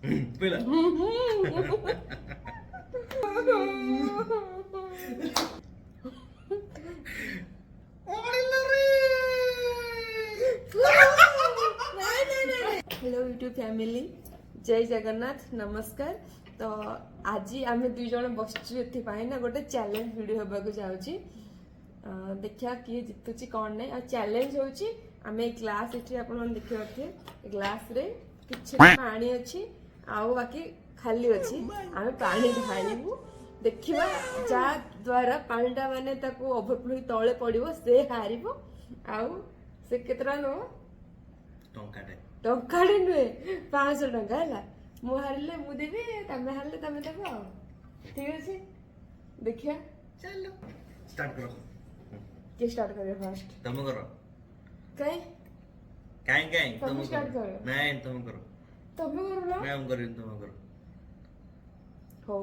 पहिला hello YouTube family जय जगन्नाथ नमस्कार। तो आज आम दुई जन बसचु ना गोटे चैलेंज वीडियो होगा जाऊँगी। देखिया किए जितुची कौन नहीं। चैलेंज होची आम ग्लास ये आप देखी पारे ग्लास रे किसी पानी अच्छी आउ बाकी खाली अच्छी आम पानी ढालू देखा जहाँ द्वारा पानीटा माने ओभरफ्लो तले पड़ो से हार आउ से केते टंकाटे नुहे 500 टंका है मु हारे मु देवी तमें हारे तमें देव आ ठीक अच्छे देखिया चलो स्टार्ट करो किए स्टार्ट करियो फास्ट तुम करो कहीं काई काई तुम स्टार्ट करो नहीं तुम करो तमें करो ना मैं हम करी तुम करो हो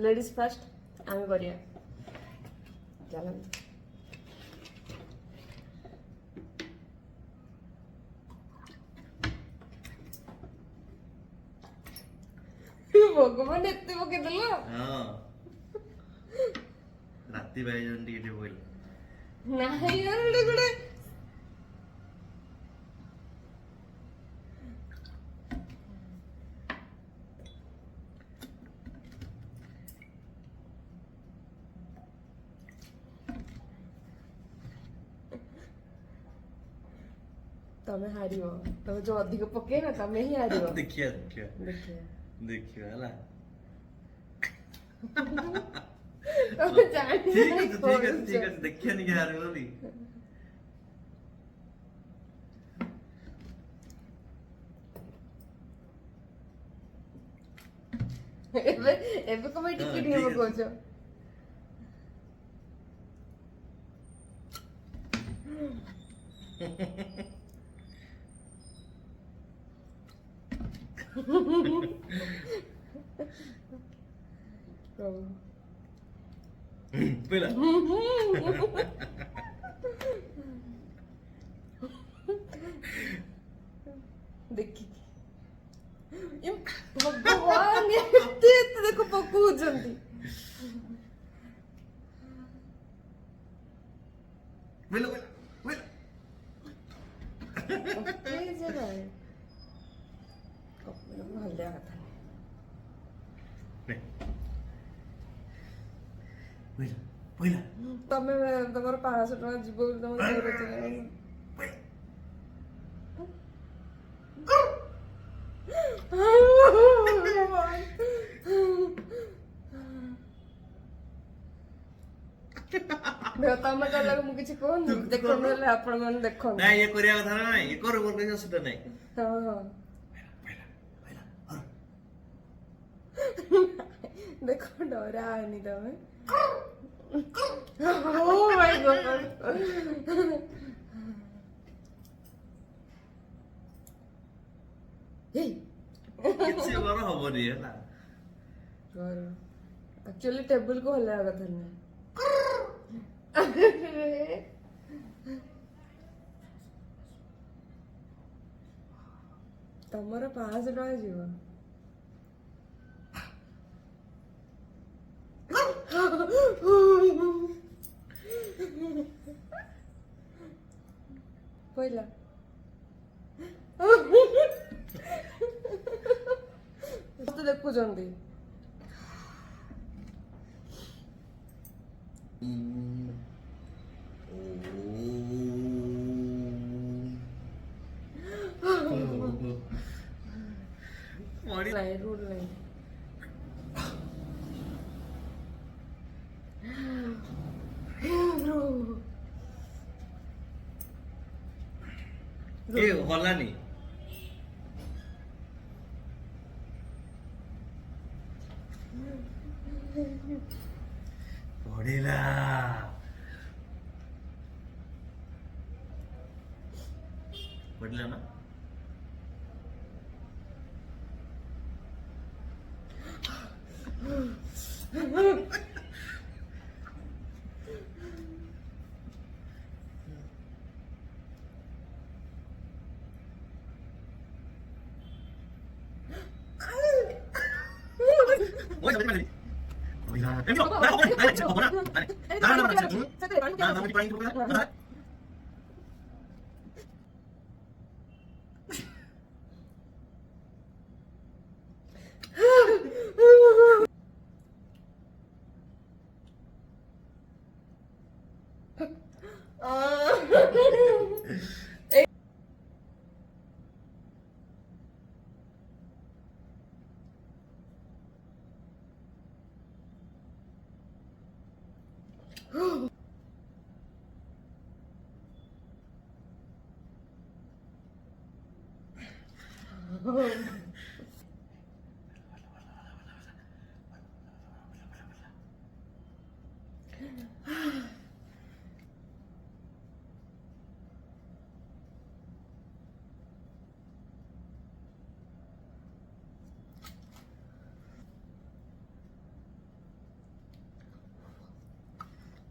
लेडीज फर्स्ट आम करिया चलो भगवान एते पके देला हां राती भाई जन टीके बोल नाही यार गुडे तमें हारियो तमें जो अधिक पके ना तमें ही हारियो देखिए देखिए देखिए देखिए हला तमें जानी ठीक है देखिए नहीं हार बोली एबे को मैं टिकट ही मगोचो पहिला देखी भगवान एते देखो पकउचंती पहिला पहिला ओके जरा हल्ला कथा पहिला पहिला तमे तमर 500 टका जीव तम तमे डर मु किसी कहूँ देखो आपण मैंने देखो ना ये करिया कथा ना ये करो बोल के सुटा नहीं हाँ हाँ पहिला पहिला और देखो डरा नहीं तमे ओह माय गॉड हे किसी बार हबनी है ना एक्चुअली टेबल को हल्ला कथा नहीं तमर 500 टका जीव पहिला तो देखु जंदी नहीं रूल नहीं ए होला नहीं पड़ेला पड़ेला ना 뭐야 잠깐만. 어디가? 엠비 나 뭐야? 나 지금 뭐야? 나는 빨리 들어가.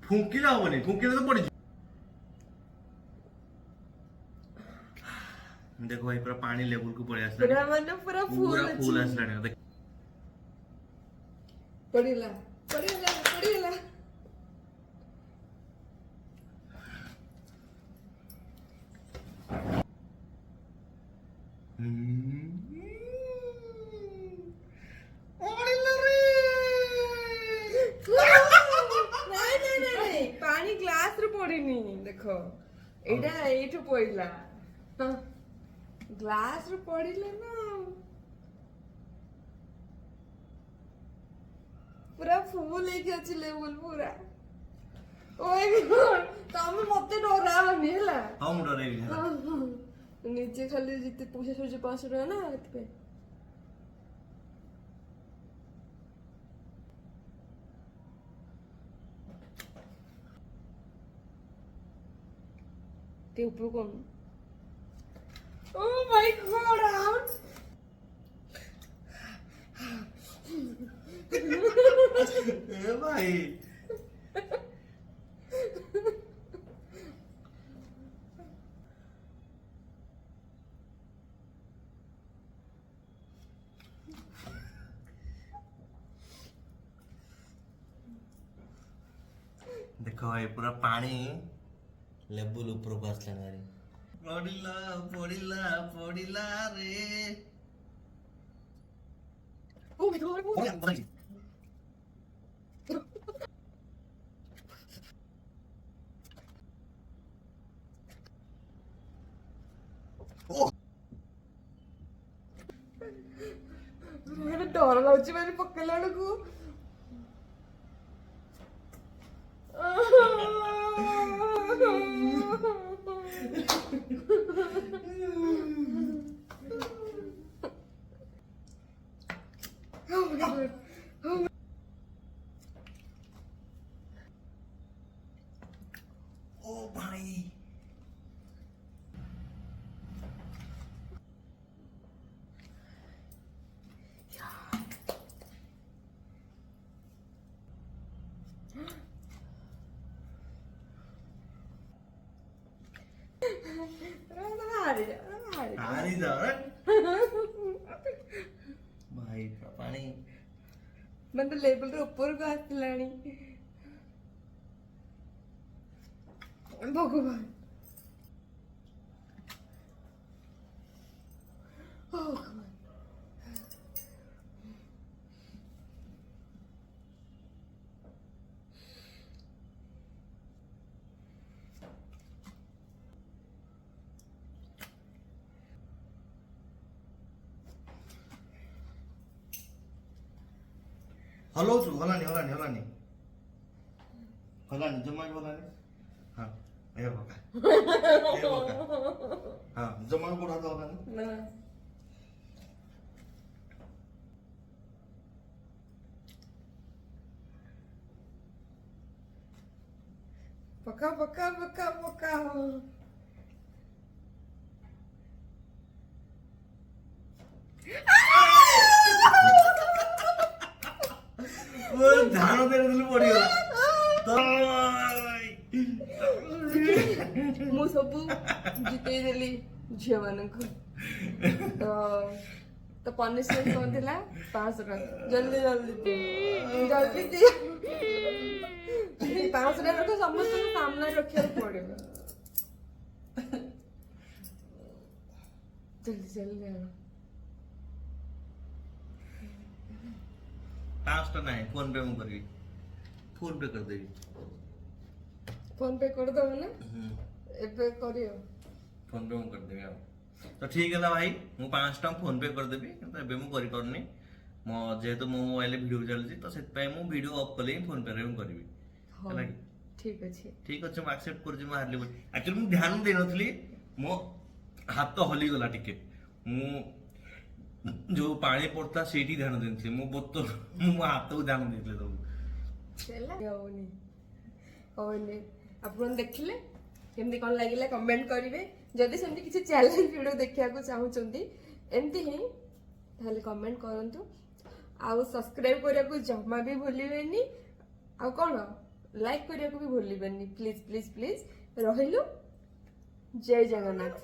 फूंकीला बनी फूंकीला तो पड़ी देखो भाई पूरा पानी लेवल को पड़े आसला पूरा मन पूरा फूल फूल आसला देख पड़ीला पड़ीला पड़ीला पानी ग्लास रे पड़ीनी देखो एटा एठो पड़ीला ग्लास रे पड़ीला ना पूरा फूल एक अछि लेवल पूरा ओए तमे मते डरावनी हला हम डरे भी नीचे खाली जिते पूछे सोचे 500 टका ना एतपे ते ऊपर कौन ओह माय गॉड आउट ए भाई देखो भाई पूरा पानी लेवल ऊपर को आसला रे पड़िला पड़िला पड़िला रे ओह माय गॉड मैंने डर लाउची मैंने पकड़ला को ओ भाई हारी जा भाई पानी मैं तो लेवल रे ऊपर को आसलानी भगवान ओह भगवान हलो छु हलानी हलानी हलानी हलानी जम्मा हलानी हाँ ये बका हाँ जम्मा को उठा दो हलानी ना पका पका पका पका वो ध्यान तेरे दिल पड़ी गला तो ମୁଁ ସବୁ ଜିତେଇ ଦେଲି ଝିଅ ମାନଙ୍କୁ ତ तो पनिशमेंट कौन थिला 500 टका जल्दी जल्दी जल्दी दियो 500 टका को समस्त को सामने रखियो पड़ेगा जल्दी जल्दी आओ 500 नहीं फोन पे मैं करबी फोन पे कर देबी फोन पे कर दो ना एबे करियो फोन पे मैं कर देबी आ तो ठीक है भाई मु 5 टका फोन पे कर देबी तो एबे मु करि करनी मो जेहेतु मो मोबाइल वीडियो चलजी तो सेत पय मु वीडियो ऑफ कले फोन पे रे मु करबी हाँ ठीक अच्छे ठीक अच्छे मैं एक्सेप्ट कर जी मैं हारली एक्चुअली मु ध्यान दे नथली मो हाथ तो हली गला टिके मु जो पानी पड़ता सेठी ध्यान देनथली मु बोतल मु हाथ को ध्यान देथले तो चला होनी होनी अपन देखले केमती कौन लगिला कमेंट करिवे जदि सेमती किसी चैलेंज वीडियो देखिया को चाहउचंती एमती ही ताले कमेंट करंतु आउ सब्सक्राइब करिया को जम्मा भी भूलिबेनी आ कोन लाइक करिया को भी भूलिबेनी प्लीज प्लीज प्लीज रहिलु जय जगन्नाथ